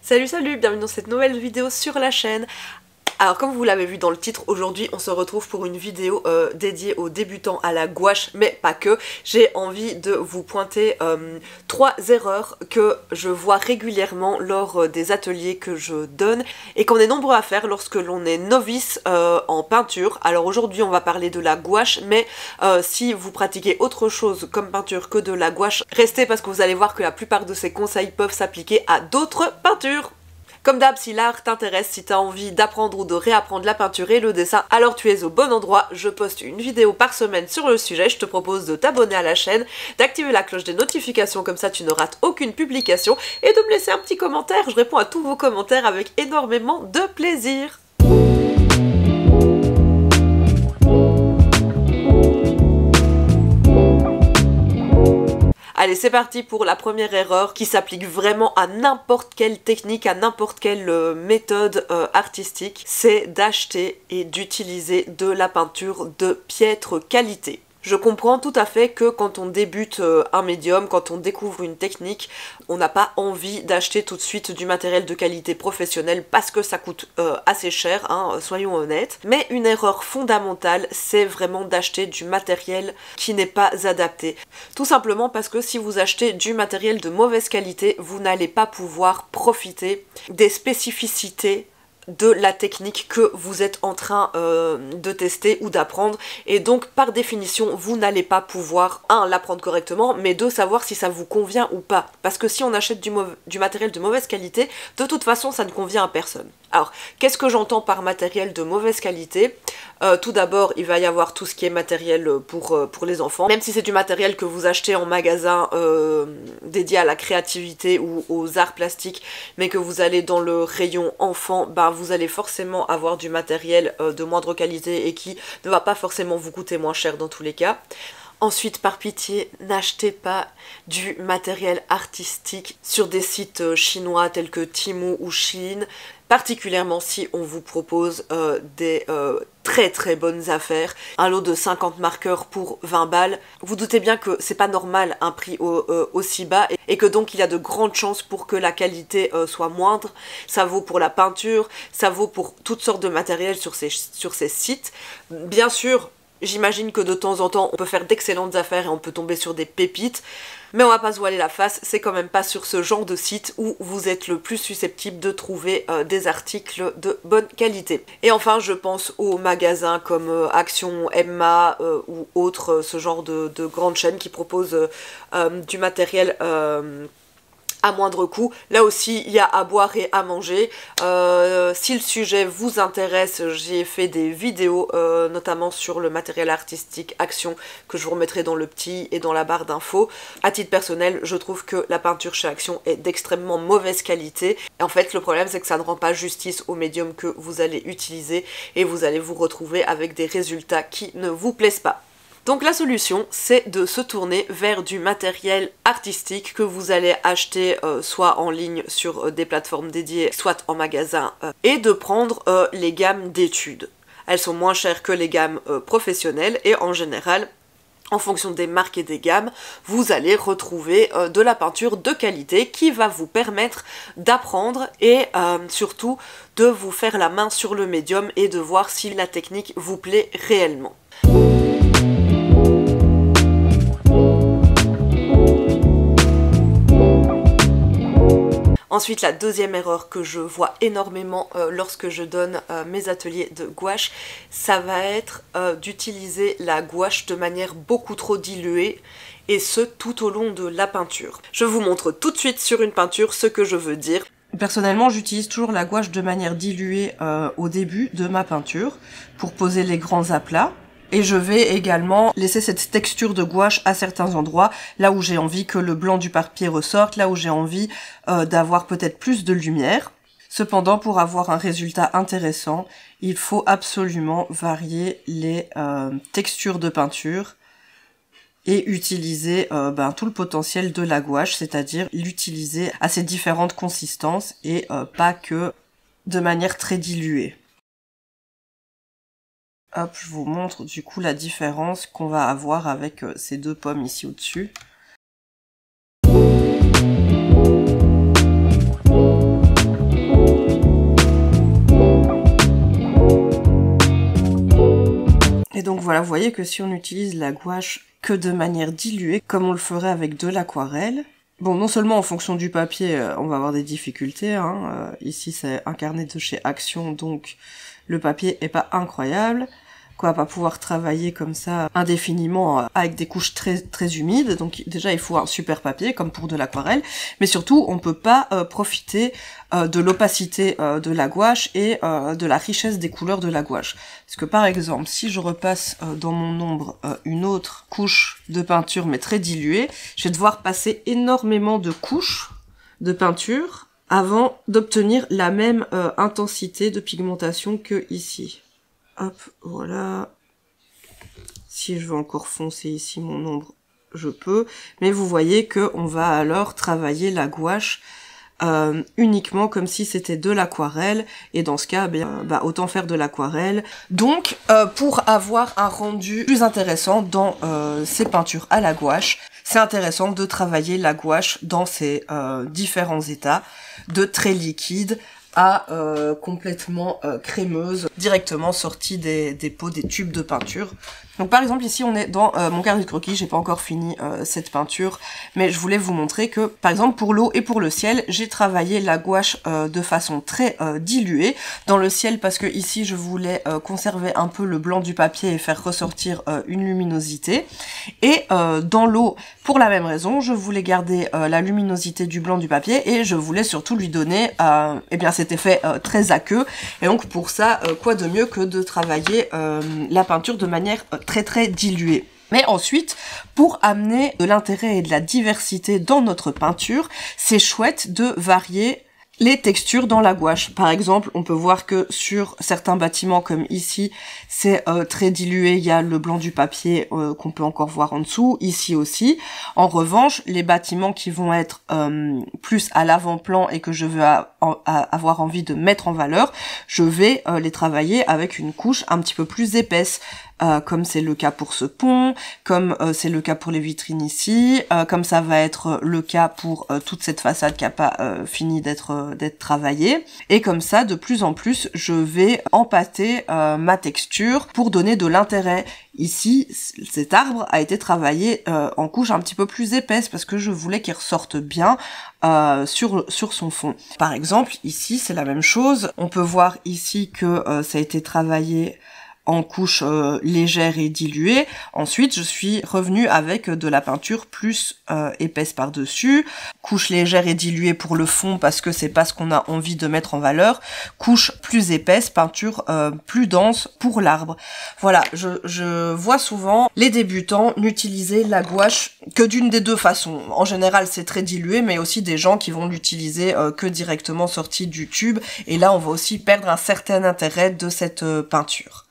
Salut, bienvenue dans cette nouvelle vidéo sur la chaîne. Alors comme vous l'avez vu dans le titre, aujourd'hui on se retrouve pour une vidéo dédiée aux débutants à la gouache, mais pas que. J'ai envie de vous pointer 3 erreurs que je vois régulièrement lors des ateliers que je donne et qu'on est nombreux à faire lorsque l'on est novice en peinture. Alors aujourd'hui on va parler de la gouache, mais si vous pratiquez autre chose comme peinture que de la gouache, restez parce que vous allez voir que la plupart de ces conseils peuvent s'appliquer à d'autres peintures. Comme d'hab, si l'art t'intéresse, si t'as envie d'apprendre ou de réapprendre la peinture et le dessin, alors tu es au bon endroit. Je poste une vidéo par semaine sur le sujet. Je te propose de t'abonner à la chaîne, d'activer la cloche des notifications, comme ça tu ne rates aucune publication, et de me laisser un petit commentaire. Je réponds à tous vos commentaires avec énormément de plaisir. Allez, c'est parti pour la première erreur qui s'applique vraiment à n'importe quelle technique, à n'importe quelle méthode artistique, c'est d'acheter et d'utiliser de la peinture de piètre qualité. Je comprends tout à fait que quand on débute un médium, quand on découvre une technique, on n'a pas envie d'acheter tout de suite du matériel de qualité professionnelle parce que ça coûte assez cher, hein, soyons honnêtes. Mais une erreur fondamentale, c'est vraiment d'acheter du matériel qui n'est pas adapté. Tout simplement parce que si vous achetez du matériel de mauvaise qualité, vous n'allez pas pouvoir profiter des spécificités de la technique que vous êtes en train de tester ou d'apprendre, et donc par définition vous n'allez pas pouvoir l'apprendre correctement, mais savoir si ça vous convient ou pas, parce que si on achète du matériel de mauvaise qualité, de toute façon ça ne convient à personne. Alors qu'est-ce que j'entends par matériel de mauvaise qualité? Tout d'abord il va y avoir tout ce qui est matériel pour les enfants, même si c'est du matériel que vous achetez en magasin dédié à la créativité ou aux arts plastiques, mais que vous allez dans le rayon enfant, vous allez forcément avoir du matériel de moindre qualité et qui ne va pas forcément vous coûter moins cher dans tous les cas. Ensuite, par pitié, n'achetez pas du matériel artistique sur des sites chinois tels que Temu ou Shein, particulièrement si on vous propose des très bonnes affaires. Un lot de 50 marqueurs pour 20 balles. Vous doutez bien que c'est pas normal un prix aussi bas et que donc il y a de grandes chances pour que la qualité soit moindre. Ça vaut pour la peinture, ça vaut pour toutes sortes de matériel sur ces sites. Bien sûr, j'imagine que de temps en temps on peut faire d'excellentes affaires et on peut tomber sur des pépites, mais on va pas se voiler la face, c'est quand même pas sur ce genre de site où vous êtes le plus susceptible de trouver des articles de bonne qualité. Et enfin je pense aux magasins comme Action, Emma ou autres, ce genre de grandes chaînes qui proposent du matériel à moindre coût. Là aussi, il y a à boire et à manger. Si le sujet vous intéresse, j'ai fait des vidéos, notamment sur le matériel artistique Action, que je vous remettrai dans le petit et dans la barre d'infos. À titre personnel, je trouve que la peinture chez Action est d'extrêmement mauvaise qualité. Et en fait, le problème, c'est que ça ne rend pas justice au médium que vous allez utiliser et vous allez vous retrouver avec des résultats qui ne vous plaisent pas. Donc la solution, c'est de se tourner vers du matériel artistique que vous allez acheter soit en ligne sur des plateformes dédiées, soit en magasin, et de prendre les gammes d'études. Elles sont moins chères que les gammes professionnelles et en général, en fonction des marques et des gammes, vous allez retrouver de la peinture de qualité qui va vous permettre d'apprendre et surtout de vous faire la main sur le médium et de voir si la technique vous plaît réellement. Ensuite, la deuxième erreur que je vois énormément lorsque je donne mes ateliers de gouache, ça va être d'utiliser la gouache de manière beaucoup trop diluée, et ce tout au long de la peinture. Je vous montre tout de suite sur une peinture ce que je veux dire. Personnellement, j'utilise toujours la gouache de manière diluée au début de ma peinture pour poser les grands aplats. Et je vais également laisser cette texture de gouache à certains endroits, là où j'ai envie que le blanc du papier ressorte, là où j'ai envie d'avoir peut-être plus de lumière. Cependant, pour avoir un résultat intéressant, il faut absolument varier les textures de peinture et utiliser tout le potentiel de la gouache, c'est-à-dire l'utiliser à ses différentes consistances et pas que de manière très diluée. Hop, je vous montre du coup la différence qu'on va avoir avec ces deux pommes ici au-dessus. voilà, vous voyez que si on utilise la gouache que de manière diluée, comme on le ferait avec de l'aquarelle, bon, non seulement en fonction du papier, on va avoir des difficultés, hein, ici c'est un carnet de chez Action, donc le papier est pas incroyable, qu'on va pas pouvoir travailler comme ça indéfiniment avec des couches très humides, donc déjà il faut un super papier comme pour de l'aquarelle, mais surtout on peut pas profiter de l'opacité de la gouache et de la richesse des couleurs de la gouache. Parce que par exemple, si je repasse dans mon ombre une autre couche de peinture mais très diluée, je vais devoir passer énormément de couches de peinture avant d'obtenir la même intensité de pigmentation que ici. Hop, voilà. Si je veux encore foncer ici mon ombre, je peux. Mais vous voyez que on va alors travailler la gouache uniquement comme si c'était de l'aquarelle. Et dans ce cas, autant faire de l'aquarelle. Donc, pour avoir un rendu plus intéressant dans ces peintures à la gouache, c'est intéressant de travailler la gouache dans ces différents états, de très liquide à complètement crémeuse, directement sortie des pots, des tubes de peinture. Donc par exemple ici on est dans mon carnet de croquis, j'ai pas encore fini cette peinture, mais je voulais vous montrer que par exemple pour l'eau et pour le ciel, j'ai travaillé la gouache de façon très diluée. Dans le ciel parce que ici je voulais conserver un peu le blanc du papier et faire ressortir une luminosité. Et dans l'eau, pour la même raison, je voulais garder la luminosité du blanc du papier et je voulais surtout lui donner cet effet très aqueux. Et donc pour ça, quoi de mieux que de travailler la peinture de manière très diluée. Mais ensuite, pour amener de l'intérêt et de la diversité dans notre peinture, c'est chouette de varier les textures dans la gouache. Par exemple, on peut voir que sur certains bâtiments comme ici, c'est très dilué, il y a le blanc du papier qu'on peut encore voir en dessous, ici aussi. En revanche, les bâtiments qui vont être plus à l'avant-plan et que je veux avoir envie de mettre en valeur, je vais les travailler avec une couche un petit peu plus épaisse. Comme c'est le cas pour ce pont, comme c'est le cas pour les vitrines ici, comme ça va être le cas pour toute cette façade qui n'a pas fini d'être travaillée. Et comme ça, de plus en plus, je vais empâter ma texture pour donner de l'intérêt. Ici, cet arbre a été travaillé en couche un petit peu plus épaisse parce que je voulais qu'il ressorte bien sur son fond. Par exemple, ici, c'est la même chose. On peut voir ici que ça a été travaillé en couche légère et diluée. Ensuite, je suis revenue avec de la peinture plus épaisse par-dessus. Couche légère et diluée pour le fond parce que c'est pas ce qu'on a envie de mettre en valeur. Couche plus épaisse, peinture plus dense pour l'arbre. Voilà, je vois souvent les débutants n'utiliser la gouache que d'une des deux façons. En général, c'est très dilué, mais aussi des gens qui vont l'utiliser que directement sorti du tube. Et là, on va aussi perdre un certain intérêt de cette peinture.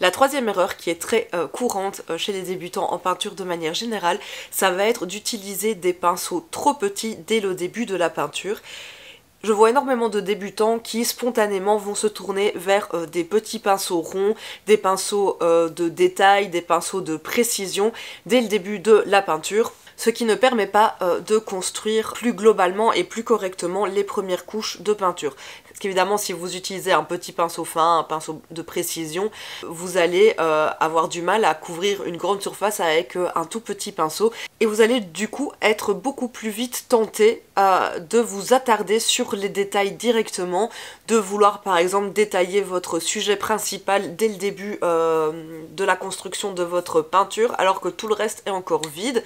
La troisième erreur qui est très courante chez les débutants en peinture de manière générale, ça va être d'utiliser des pinceaux trop petits dès le début de la peinture. Je vois énormément de débutants qui spontanément vont se tourner vers des petits pinceaux ronds, des pinceaux de détail, des pinceaux de précision dès le début de la peinture. Ce qui ne permet pas de construire plus globalement et plus correctement les premières couches de peinture. Parce qu'évidemment, si vous utilisez un petit pinceau fin, un pinceau de précision, vous allez avoir du mal à couvrir une grande surface avec un tout petit pinceau. Et vous allez du coup être beaucoup plus vite tenté de vous attarder sur les détails directement, de vouloir par exemple détailler votre sujet principal dès le début de la construction de votre peinture, alors que tout le reste est encore vide.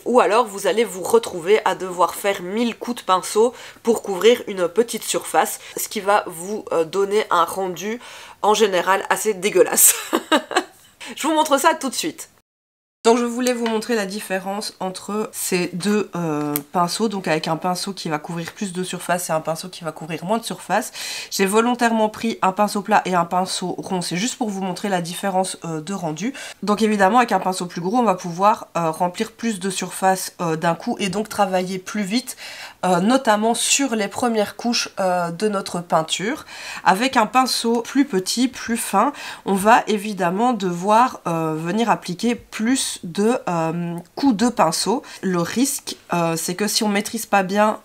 Ou alors vous allez vous retrouver à devoir faire 1000 coups de pinceau pour couvrir une petite surface, ce qui va vous donner un rendu en général assez dégueulasse. Je vous montre ça tout de suite. Donc je voulais vous montrer la différence entre ces deux pinceaux, donc avec un pinceau qui va couvrir plus de surface et un pinceau qui va couvrir moins de surface. J'ai volontairement pris un pinceau plat et un pinceau rond, c'est juste pour vous montrer la différence de rendu. Donc évidemment avec un pinceau plus gros on va pouvoir remplir plus de surface d'un coup et donc travailler plus vite, notamment sur les premières couches de notre peinture. Avec un pinceau plus petit, plus fin, on va évidemment devoir venir appliquer plus de coups de pinceau. Le risque, c'est que si on maîtrise pas bien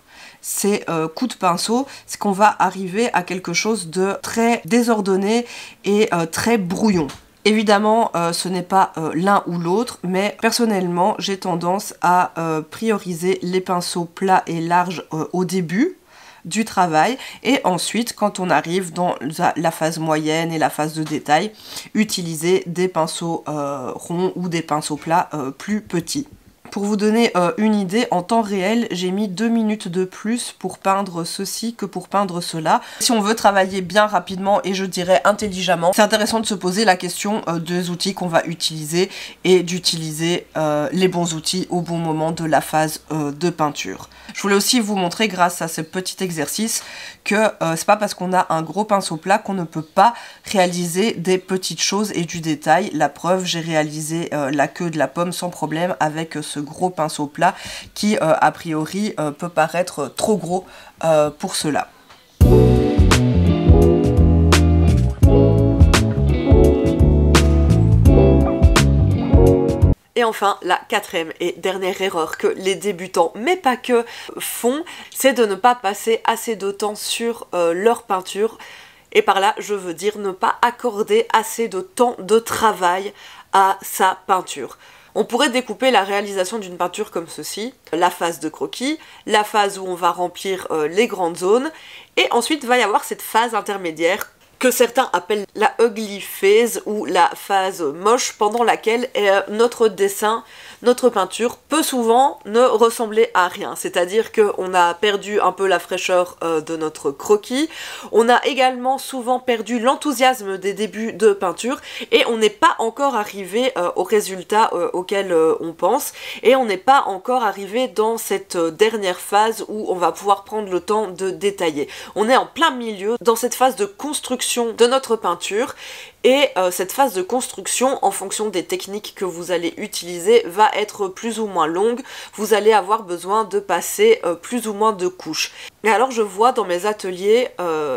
ces coups de pinceau, c'est qu'on va arriver à quelque chose de très désordonné et très brouillon. Évidemment, ce n'est pas l'un ou l'autre, mais personnellement, j'ai tendance à prioriser les pinceaux plats et larges au début du travail, et ensuite, quand on arrive dans la phase moyenne et la phase de détail, utiliser des pinceaux ronds ou des pinceaux plats plus petits. Pour vous donner une idée, en temps réel, j'ai mis 2 minutes de plus pour peindre ceci que pour peindre cela. Si on veut travailler bien rapidement et je dirais intelligemment, c'est intéressant de se poser la question des outils qu'on va utiliser et d'utiliser les bons outils au bon moment de la phase de peinture. Je voulais aussi vous montrer grâce à ce petit exercice que c'est pas parce qu'on a un gros pinceau plat qu'on ne peut pas réaliser des petites choses et du détail. La preuve, j'ai réalisé la queue de la pomme sans problème avec ce gros pinceau plat qui a priori peut paraître trop gros pour cela. Et enfin, la quatrième et dernière erreur que les débutants, mais pas que, font, c'est de ne pas passer assez de temps sur leur peinture. Et par là, je veux dire ne pas accorder assez de temps de travail à sa peinture. On pourrait découper la réalisation d'une peinture comme ceci, la phase de croquis, la phase où on va remplir les grandes zones, et ensuite il va y avoir cette phase intermédiaire que certains appellent la ugly phase ou la phase moche, pendant laquelle notre dessin, notre peinture peut souvent ne ressembler à rien. C'est-à-dire qu'on a perdu un peu la fraîcheur de notre croquis, on a également souvent perdu l'enthousiasme des débuts de peinture et on n'est pas encore arrivé au résultat auquel on pense, et on n'est pas encore arrivé dans cette dernière phase où on va pouvoir prendre le temps de détailler. On est en plein milieu dans cette phase de construction de notre peinture, et cette phase de construction, en fonction des techniques que vous allez utiliser, va être plus ou moins longue. Vous allez avoir besoin de passer plus ou moins de couches. Et alors je vois dans mes ateliers,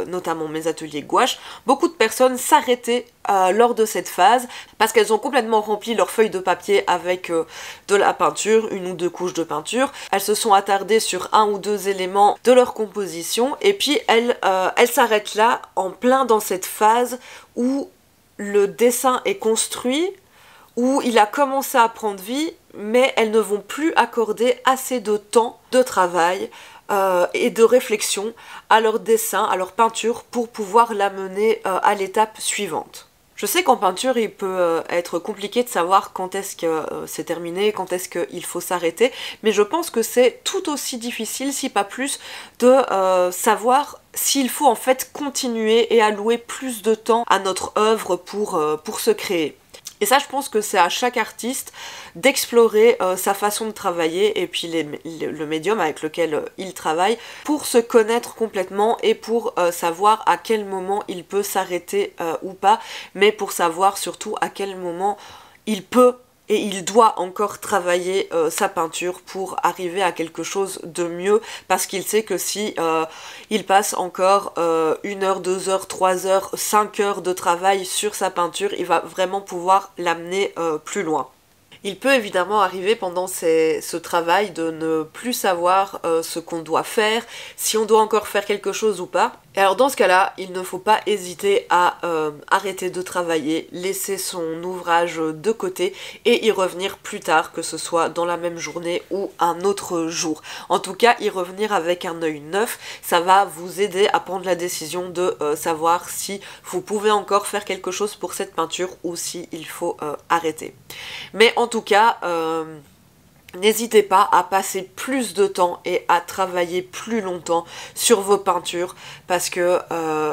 notamment mes ateliers gouache, beaucoup de personnes s'arrêter lors de cette phase parce qu'elles ont complètement rempli leur feuille de papier avec de la peinture, 1 ou 2 couches de peinture. Elles se sont attardées sur 1 ou 2 éléments de leur composition et puis elles s'arrêtent là en plein dans cette phase où le dessin est construit, où il a commencé à prendre vie, mais elles ne vont plus accorder assez de temps de travail et de réflexion à leur dessin, à leur peinture, pour pouvoir l'amener à l'étape suivante. Je sais qu'en peinture, il peut être compliqué de savoir quand est-ce que c'est terminé, quand est-ce qu'il faut s'arrêter, mais je pense que c'est tout aussi difficile, si pas plus, de savoir s'il faut en fait continuer et allouer plus de temps à notre œuvre pour se créer. Et ça, je pense que c'est à chaque artiste d'explorer sa façon de travailler et puis le médium avec lequel il travaille pour se connaître complètement et pour savoir à quel moment il peut s'arrêter ou pas, mais pour savoir surtout à quel moment il peut et il doit encore travailler sa peinture pour arriver à quelque chose de mieux, parce qu'il sait que si il passe encore 1 heure, 2 heures, 3 heures, 5 heures de travail sur sa peinture, il va vraiment pouvoir l'amener plus loin. Il peut évidemment arriver pendant ce travail de ne plus savoir ce qu'on doit faire, si on doit encore faire quelque chose ou pas. Et alors dans ce cas-là, il ne faut pas hésiter à arrêter de travailler, laisser son ouvrage de côté et y revenir plus tard, que ce soit dans la même journée ou un autre jour. En tout cas, y revenir avec un œil neuf, ça va vous aider à prendre la décision de savoir si vous pouvez encore faire quelque chose pour cette peinture ou si il faut arrêter. Mais en tout cas, n'hésitez pas à passer plus de temps et à travailler plus longtemps sur vos peintures, parce que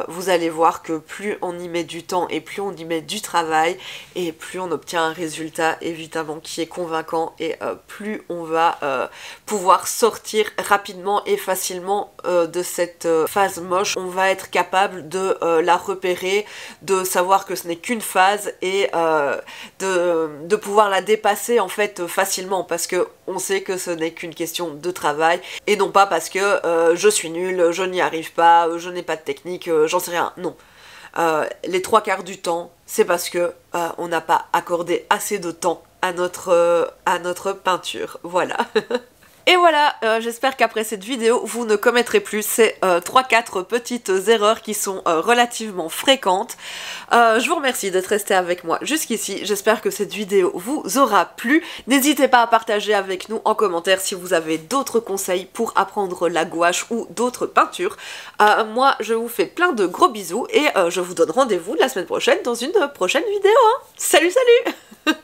vous allez voir que plus on y met du temps et plus on y met du travail et plus on obtient un résultat évidemment qui est convaincant, et plus on va pouvoir sortir rapidement et facilement de cette phase moche. On va être capable de la repérer, de savoir que ce n'est qu'une phase et de pouvoir la dépasser en fait facilement, parce que on sait que ce n'est qu'une question de travail et non pas parce que je suis nulle, je n'y arrive pas, je n'ai pas de technique, j'en sais rien. Non. Les 3/4 du temps, c'est parce que on n'a pas accordé assez de temps à notre peinture. Voilà. Et voilà, j'espère qu'après cette vidéo, vous ne commettrez plus ces 3-4 petites erreurs qui sont relativement fréquentes. Je vous remercie d'être resté avec moi jusqu'ici, j'espère que cette vidéo vous aura plu. N'hésitez pas à partager avec nous en commentaire si vous avez d'autres conseils pour apprendre la gouache ou d'autres peintures. Moi, je vous fais plein de gros bisous et je vous donne rendez-vous la semaine prochaine dans une prochaine vidéo. Hein. Salut, salut!